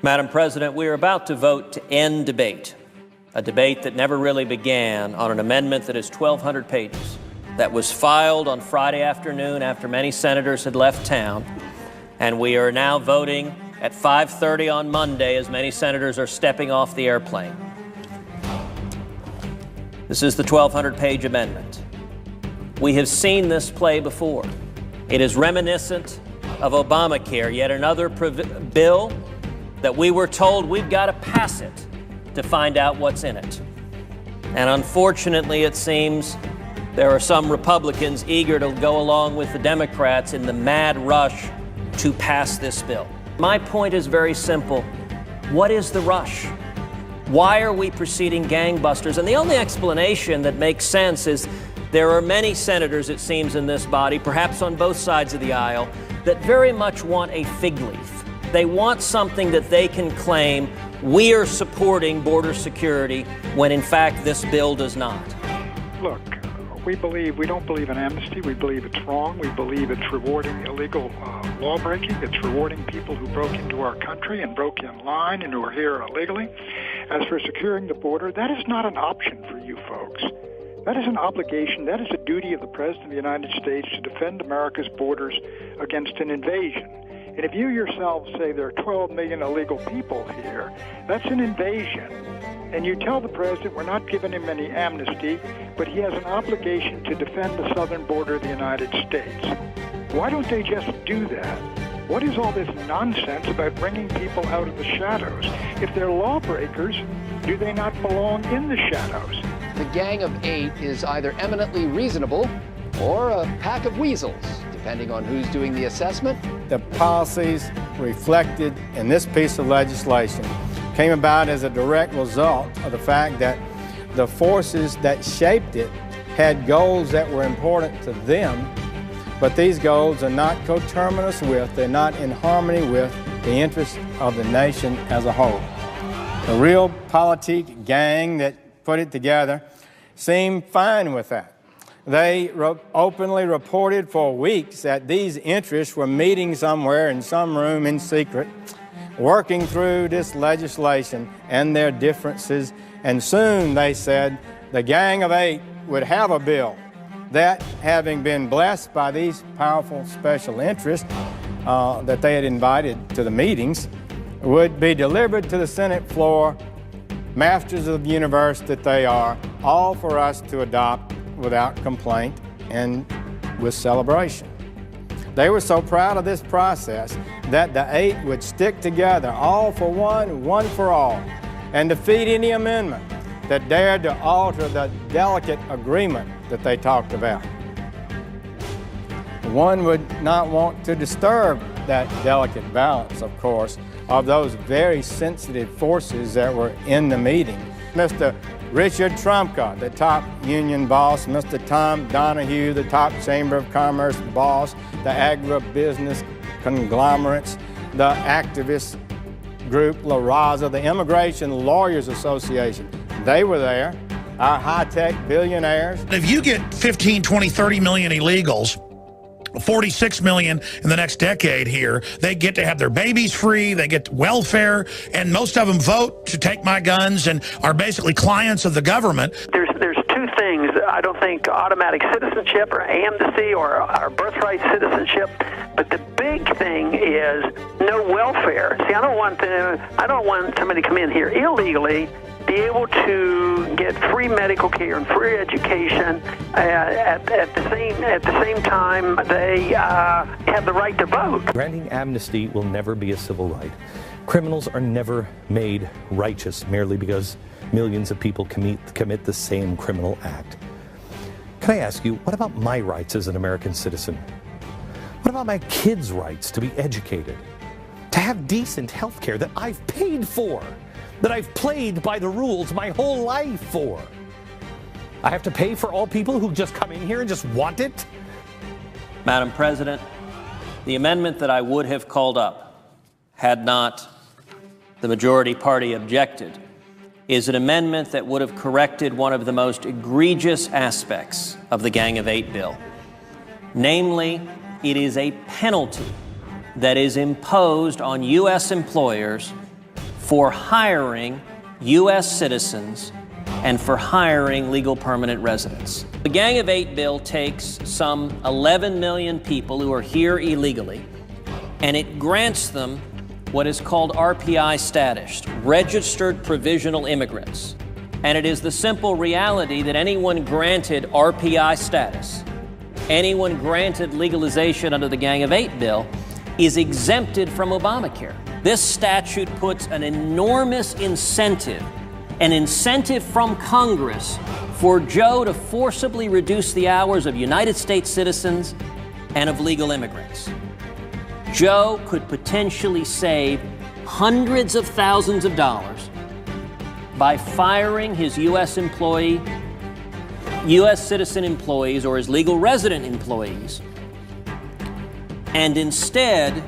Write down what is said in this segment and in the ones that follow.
Madam President, we are about to vote to end debate, a debate that never really began, on an amendment that is 1,200 pages, that was filed on Friday afternoon after many senators had left town, and we are now voting at 5:30 on Monday as many senators are stepping off the airplane. This is the 1,200-page amendment. We have seen this play before. It is reminiscent of Obamacare, yet another bill that we were told we've got to pass it to find out what's in it. And unfortunately, it seems there are some Republicans eager to go along with the Democrats in the mad rush to pass this bill. My point is very simple. What is the rush? Why are we proceeding gangbusters? And the only explanation that makes sense is there are many senators, it seems, in this body, perhaps on both sides of the aisle, that very much want a fig leaf. They want something that they can claim we are supporting border security when in fact this bill does not. Look, we don't believe in amnesty. We believe it's wrong. We believe it's rewarding illegal law breaking. It's rewarding people who broke into our country and broke in line and who are here illegally. As for securing the border, that is not an option for you folks. That is an obligation. That is a duty of the President of the United States to defend America's borders against an invasion. And if you yourselves say there are 12 million illegal people here, that's an invasion. And you tell the President we're not giving him any amnesty, but he has an obligation to defend the southern border of the United States. Why don't they just do that? What is all this nonsense about bringing people out of the shadows? If they're lawbreakers, do they not belong in the shadows? The Gang of Eight is either eminently reasonable or a pack of weasels, depending on who's doing the assessment. The policies reflected in this piece of legislation came about as a direct result of the fact that the forces that shaped it had goals that were important to them, but these goals are not coterminous with, they're not in harmony with the interests of the nation as a whole. The realpolitik gang that put it together seemed fine with that. They openly reported for weeks that these interests were meeting somewhere in some room in secret, working through this legislation and their differences, and soon, they said, the Gang of Eight would have a bill that, having been blessed by these powerful special interests that they had invited to the meetings, would be delivered to the Senate floor, masters of the universe that they are, all for us to adopt without complaint and with celebration. They were so proud of this process that the Eight would stick together, all for one, one for all, and defeat any amendment that dared to alter the delicate agreement that they talked about. One would not want to disturb that delicate balance, of course, of those very sensitive forces that were in the meeting. Mr. Richard Trumka, the top union boss, Mr. Tom Donahue, the top Chamber of Commerce boss, the agribusiness conglomerates, the activist group La Raza, the Immigration Lawyers Association, they were there, our high-tech billionaires. If you get 15, 20, 30 million illegals, 46 million in the next decade here, they get to have their babies free, they get welfare, and most of them vote to take my guns and are basically clients of the government. There's two things. I don't think automatic citizenship or amnesty or birthright citizenship, but the big thing is no welfare. See, I don't want somebody to come in here illegally, be able to get free medical care and free education at the same time they have the right to vote. Granting amnesty will never be a civil right. Criminals are never made righteous merely because millions of people commit the same criminal act. Can I ask you, what about my rights as an American citizen? What about my kids' rights to be educated, to have decent health care that I've paid for, that I've played by the rules my whole life for? I have to pay for all people who just come in here and just want it? Madam President, the amendment that I would have called up had not the majority party objected is an amendment that would have corrected one of the most egregious aspects of the Gang of Eight bill. Namely, it is a penalty that is imposed on U.S. employers for hiring U.S. citizens and for hiring legal permanent residents. The Gang of Eight bill takes some 11 million people who are here illegally, and it grants them what is called RPI status, registered provisional immigrants. And it is the simple reality that anyone granted RPI status, anyone granted legalization under the Gang of Eight bill, is exempted from Obamacare. This statute puts an enormous incentive, an incentive from Congress for Joe to forcibly reduce the hours of United States citizens and of legal immigrants. Joe could potentially save hundreds of thousands of dollars by firing his U.S. citizen employees or his legal resident employees, and instead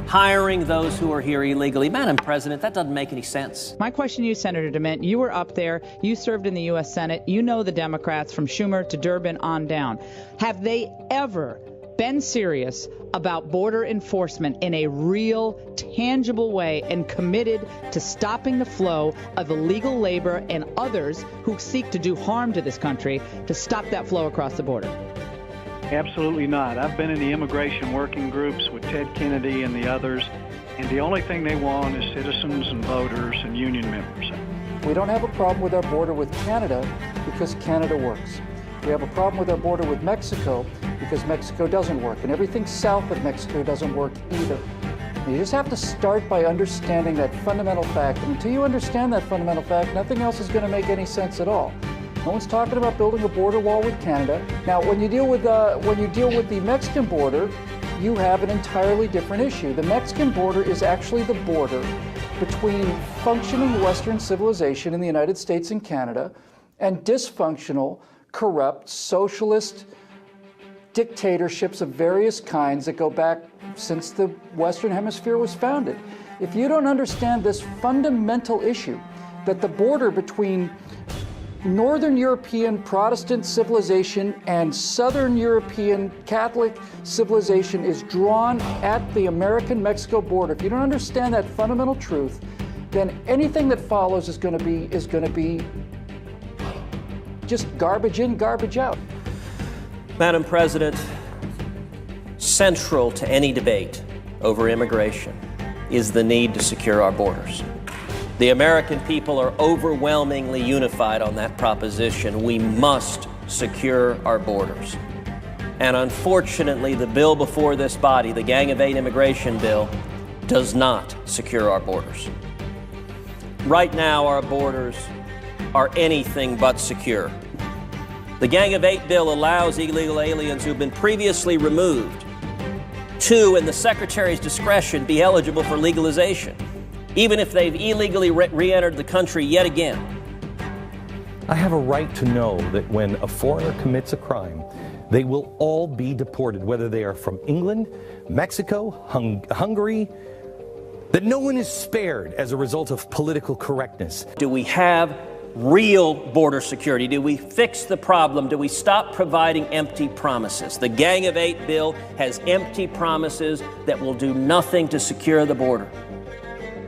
hiring those who are here illegally. Madam President, that doesn't make any sense. My question to you, Senator DeMint, you were up there, you served in the U.S. Senate, you know the Democrats from Schumer to Durbin on down. Have they ever been serious about border enforcement in a real, tangible way and committed to stopping the flow of illegal labor and others who seek to do harm to this country, to stop that flow across the border? Absolutely not. I've been in the immigration working groups with Ted Kennedy and the others, and the only thing they want is citizens and voters and union members. We don't have a problem with our border with Canada because Canada works. We have a problem with our border with Mexico because Mexico doesn't work, and everything south of Mexico doesn't work either. You just have to start by understanding that fundamental fact, and until you understand that fundamental fact, nothing else is going to make any sense at all. No one's talking about building a border wall with Canada. Now, when you deal with the Mexican border, you have an entirely different issue. The Mexican border is actually the border between functioning Western civilization in the United States and Canada and dysfunctional, corrupt, socialist dictatorships of various kinds that go back since the Western Hemisphere was founded. If you don't understand this fundamental issue, that the border between Northern European Protestant civilization and Southern European Catholic civilization is drawn at the American-Mexico border, if you don't understand that fundamental truth, then anything that follows is going to be just garbage in, garbage out. Madam President, central to any debate over immigration is the need to secure our borders. The American people are overwhelmingly unified on that proposition. We must secure our borders. And unfortunately, the bill before this body, the Gang of Eight immigration bill, does not secure our borders. Right now, our borders are anything but secure. The Gang of Eight bill allows illegal aliens who've been previously removed to, in the Secretary's discretion, be eligible for legalization, even if they've illegally re-entered the country yet again. I have a right to know that when a foreigner commits a crime, they will all be deported, whether they are from England, Mexico, Hungary, that no one is spared as a result of political correctness. Do we have real border security? Do we fix the problem? Do we stop providing empty promises? The Gang of Eight bill has empty promises that will do nothing to secure the border.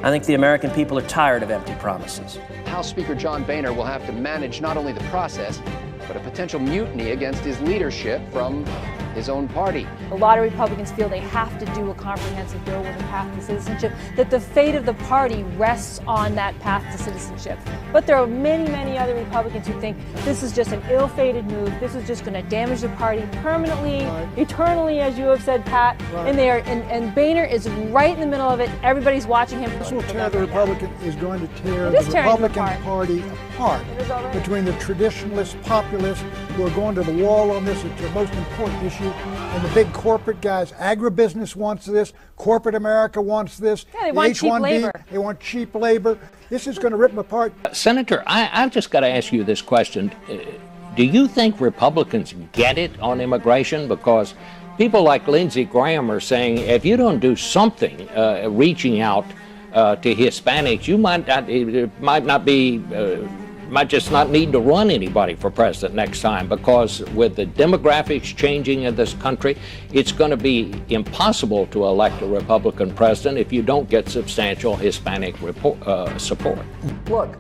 I think the American people are tired of empty promises. House Speaker John Boehner will have to manage not only the process, but a potential mutiny against his leadership from his own party. A lot of Republicans feel they have to do a comprehensive bill with a path to citizenship, that the fate of the party rests on that path to citizenship. But there are many, many other Republicans who think this is just an ill-fated move. This is just going to damage the party permanently, eternally, as you have said, Pat. And Boehner is right in the middle of it. Everybody's watching him. This will tear the Republican is going to tear the Republican Party apart between the traditionalist populists who are going to the wall on this. It's the most important issue. And the big corporate guys, agribusiness wants this, corporate America wants this, they want cheap labor. They want cheap labor. This is going to rip them apart. Senator, I've just got to ask you this question. Do you think Republicans get it on immigration? Because people like Lindsey Graham are saying if you don't do something reaching out to Hispanics, it might not be might just not need to run anybody for president next time, because with the demographics changing in this country, it's going to be impossible to elect a Republican president if you don't get substantial Hispanic support. Look,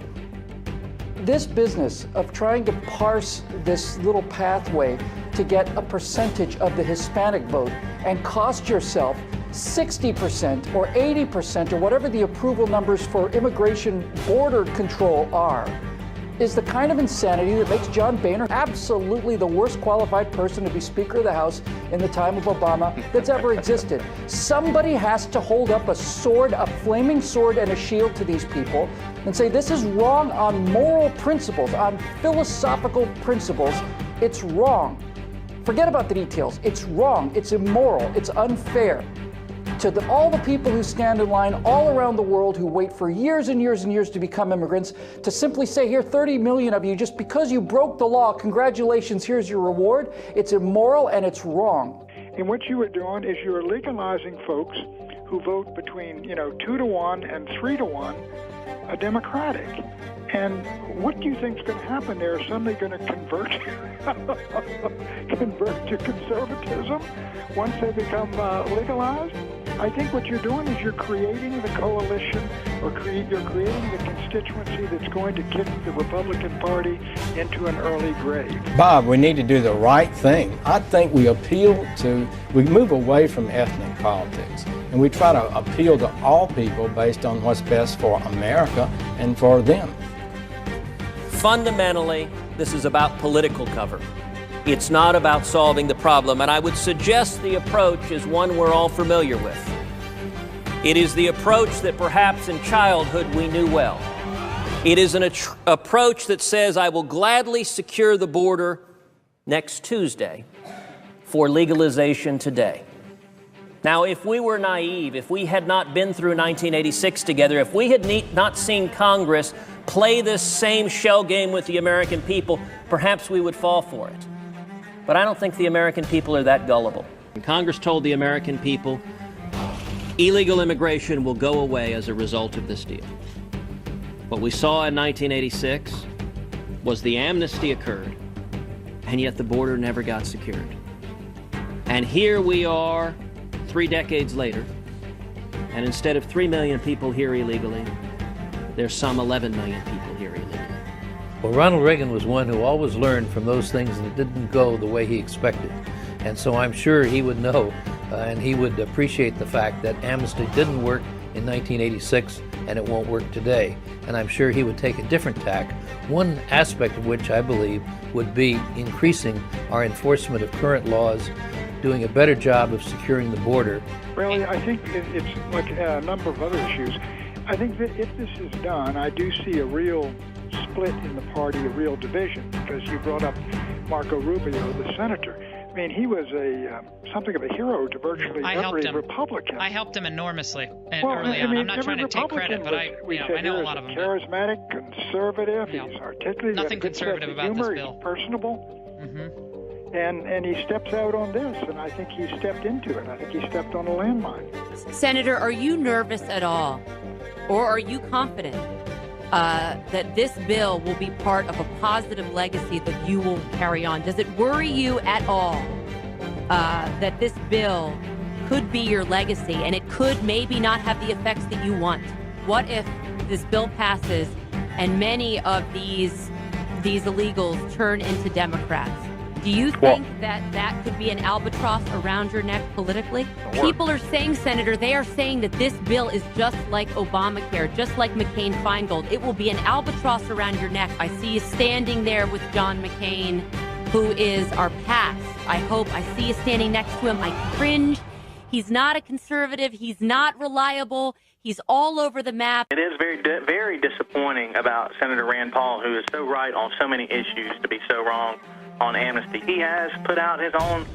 this business of trying to parse this little pathway to get a percentage of the Hispanic vote and cost yourself 60% or 80% or whatever the approval numbers for immigration border control are is the kind of insanity that makes John Boehner absolutely the worst qualified person to be Speaker of the House in the time of Obama that's ever existed. Somebody has to hold up a sword, a flaming sword and a shield to these people and say this is wrong on moral principles, on philosophical principles. It's wrong. Forget about the details. It's wrong. It's immoral. It's unfair. To all the people who stand in line all around the world who wait for years and years and years to become immigrants, to simply say, here, 30 million of you, just because you broke the law, congratulations, here's your reward, it's immoral and it's wrong. And what you are doing is you're legalizing folks who vote between, 2-to-1 and 3-to-1 a Democratic. And what do you think is going to happen? They're suddenly going to convert to conservatism once they become legalized? I think what you're doing is you're creating the coalition, or you're creating the constituency that's going to kick the Republican Party into an early grave. Bob, we need to do the right thing. I think we move away from ethnic politics, and we try to appeal to all people based on what's best for America and for them. Fundamentally, this is about political cover. It's not about solving the problem, and I would suggest the approach is one we're all familiar with. It is the approach that perhaps in childhood we knew well. It is an approach that says, I will gladly secure the border next Tuesday for legalization today. Now, if we were naive, if we had not been through 1986 together, if we had not seen Congress play this same shell game with the American people, perhaps we would fall for it. But I don't think the American people are that gullible. Congress told the American people illegal immigration will go away as a result of this deal. What we saw in 1986 was the amnesty occurred, and yet the border never got secured. And here we are 3 decades later, and instead of 3 million people here illegally, there's some 11 million people here illegally. Well, Ronald Reagan was one who always learned from those things that didn't go the way he expected. And so I'm sure he would know and he would appreciate the fact that amnesty didn't work in 1986 and it won't work today. And I'm sure he would take a different tack, one aspect of which I believe would be increasing our enforcement of current laws, doing a better job of securing the border. Really, I think it's like a number of other issues. I think that if this is done, I do see a real split in the party, a real division, because you brought up Marco Rubio, the senator. I mean, he was something of a hero to virtually every Republican. I helped him enormously early on. I'm not trying to take credit, but I know a lot of them. Charismatic, conservative, he's articulate. Nothing conservative about humor, this bill. He's personable. Mm-hmm. And he steps out on this, and I think he stepped into it. I think he stepped on a landmine. Senator, are you nervous at all? Or are you confident that this bill will be part of a positive legacy that you will carry on? Does it worry you at all that this bill could be your legacy and it could maybe not have the effects that you want? What if this bill passes and many of these illegals turn into Democrats? Do you think that could be an albatross around your neck politically? People are saying, Senator, they are saying that this bill is just like Obamacare, just like McCain-Feingold. It will be an albatross around your neck. I see you standing there with John McCain, who is our past. I see you standing next to him. I cringe. He's not a conservative. He's not reliable. He's all over the map. It is very disappointing about Senator Rand Paul, who is so right on so many issues, to be so wrong on amnesty. He has put out his own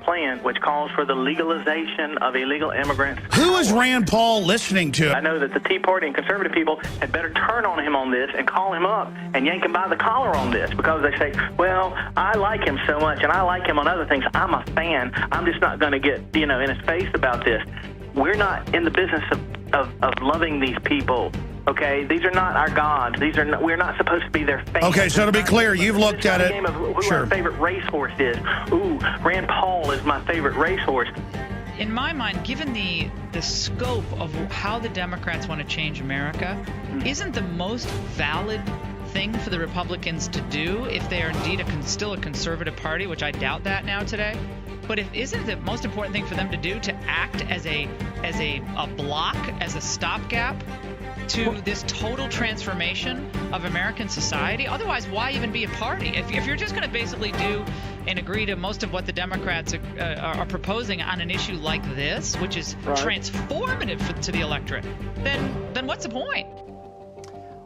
plan, which calls for the legalization of illegal immigrants. Who is Rand Paul listening to? I know that the Tea Party and conservative people had better turn on him on this and call him up and yank him by the collar on this, because they say, well, I like him so much and I like him on other things. I'm a fan. I'm just not going to get, in his face about this. We're not in the business of loving these people Okay, these are not our gods. We're not supposed to be their fans. Okay, so to be clear, you've looked at it. Game of who our favorite racehorse is. Ooh, Rand Paul is my favorite racehorse. In my mind, given the scope of how the Democrats want to change America, isn't the most valid thing for the Republicans to do, if they are indeed still a conservative party, which I doubt that now today, but isn't the most important thing for them to do to act as a block, as a stopgap to this total transformation of American society? Otherwise, why even be a party? If you're just going to basically do and agree to most of what the Democrats are proposing on an issue like this, which is transformative to the electorate, then what's the point?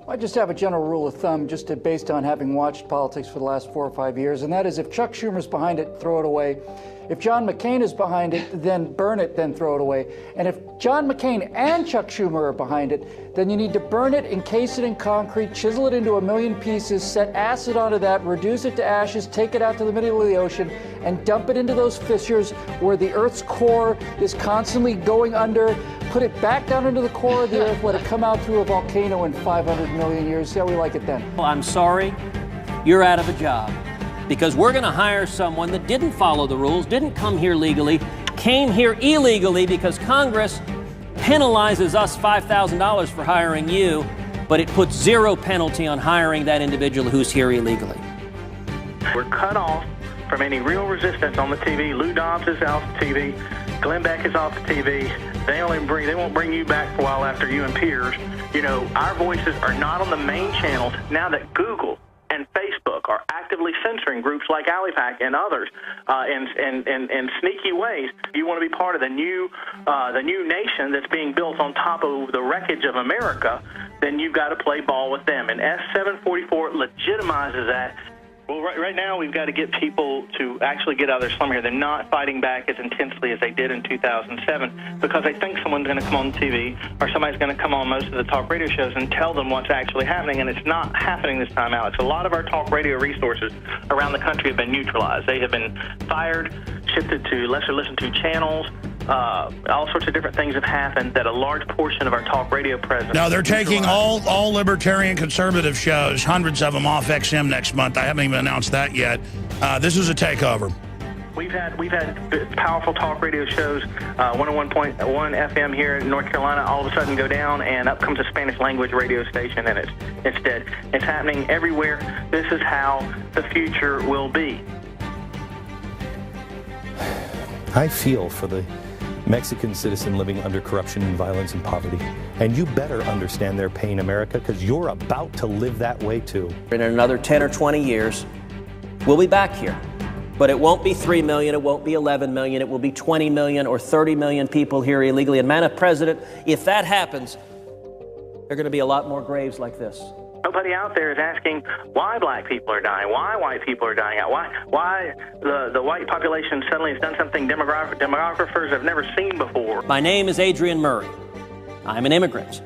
I just have a general rule of thumb, based on having watched politics for the last 4 or 5 years, and that is, if Chuck Schumer's behind it, throw it away. If John McCain is behind it, then burn it, then throw it away. And if John McCain and Chuck Schumer are behind it, then you need to burn it, encase it in concrete, chisel it into 1,000,000 pieces, set acid onto that, reduce it to ashes, take it out to the middle of the ocean, and dump it into those fissures where the Earth's core is constantly going under. Put it back down into the core of the Earth, let it come out through a volcano in 500 million years. See how we like it then. Well, I'm sorry, you're out of a job. Because we're going to hire someone that didn't follow the rules, didn't come here legally, came here illegally because Congress penalizes us $5,000 for hiring you, but it puts zero penalty on hiring that individual who's here illegally. We're cut off from any real resistance on the TV. Lou Dobbs is off the TV. Glenn Beck is off the TV. They won't bring you back for a while after you and Piers. You know, our voices are not on the main channels now that Google and Facebook are actively censoring groups like AliPac and others in sneaky ways. If you want to be part of the new nation that's being built on top of the wreckage of America, then you've got to play ball with them. And S744 legitimizes that. Well, right now we've got to get people to actually get out of their slumber here. They're not fighting back as intensely as they did in 2007 because they think someone's going to come on TV or somebody's going to come on most of the talk radio shows and tell them what's actually happening, and it's not happening this time out. A lot of our talk radio resources around the country have been neutralized. They have been fired, shifted to lesser listened to channels. All sorts of different things have happened that a large portion of our talk radio presence. No, they're taking all libertarian conservative shows, hundreds of them, off XM next month. I haven't even announced that yet. This is a takeover. We've had powerful talk radio shows, 101.1 FM here in North Carolina, all of a sudden go down, and up comes a Spanish language radio station, and it's dead. It's happening everywhere. This is how the future will be. I feel for the Mexican citizen living under corruption and violence and poverty. And you better understand their pain, America, because you're about to live that way too. In another 10 or 20 years, we'll be back here. But it won't be 3 million, it won't be 11 million, it will be 20 million or 30 million people here illegally. And Madam President, if that happens, there are going to be a lot more graves like this. Nobody out there is asking why black people are dying, why white people are dying out, why the white population suddenly has done something demographers have never seen before. My name is Adrian Murray. I'm an immigrant.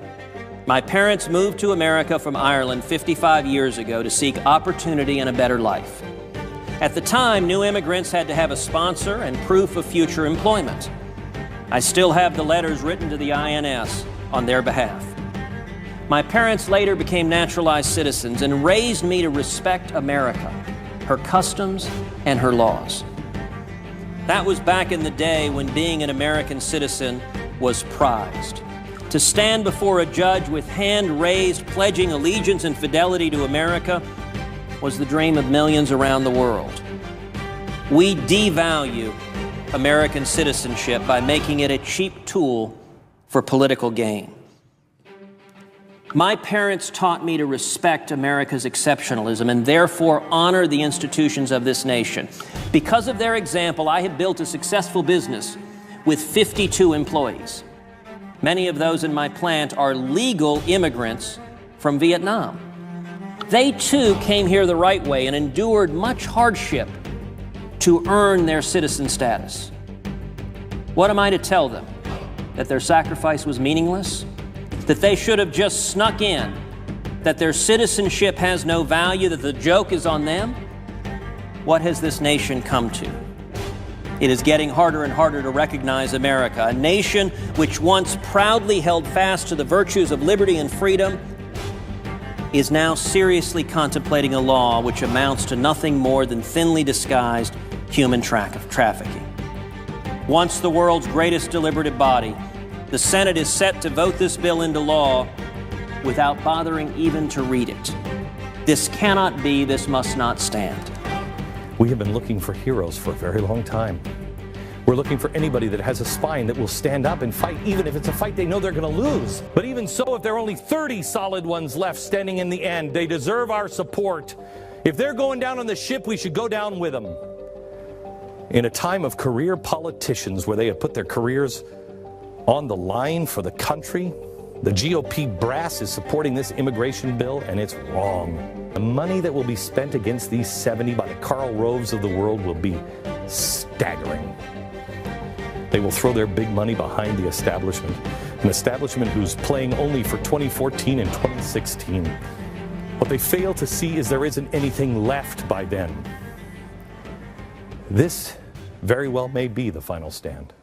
My parents moved to America from Ireland 55 years ago to seek opportunity and a better life. At the time, new immigrants had to have a sponsor and proof of future employment. I still have the letters written to the INS on their behalf. My parents later became naturalized citizens and raised me to respect America, her customs, and her laws. That was back in the day when being an American citizen was prized. To stand before a judge with hand raised, pledging allegiance and fidelity to America was the dream of millions around the world. We devalue American citizenship by making it a cheap tool for political gain. My parents taught me to respect America's exceptionalism and therefore honor the institutions of this nation. Because of their example, I have built a successful business with 52 employees. Many of those in my plant are legal immigrants from Vietnam. They too came here the right way and endured much hardship to earn their citizen status. What am I to tell them? That their sacrifice was meaningless? That they should have just snuck in? That their citizenship has no value? That the joke is on them? What has this nation come to? It is getting harder and harder to recognize America, a nation which once proudly held fast to the virtues of liberty and freedom is now seriously contemplating a law which amounts to nothing more than thinly disguised human trafficking. Once the world's greatest deliberative body, the Senate is set to vote this bill into law without bothering even to read it. This cannot be, this must not stand. We have been looking for heroes for a very long time. We're looking for anybody that has a spine that will stand up and fight, even if it's a fight they know they're going to lose. But even so, if there are only 30 solid ones left standing in the end, they deserve our support. If they're going down on the ship, we should go down with them. In a time of career politicians where they have put their careers on the line for the country, the GOP brass is supporting this immigration bill, and it's wrong. The money that will be spent against these 70 by the Karl Roves of the world will be staggering. They will throw their big money behind the establishment, an establishment who's playing only for 2014 and 2016. What they fail to see is there isn't anything left by then. This very well may be the final stand.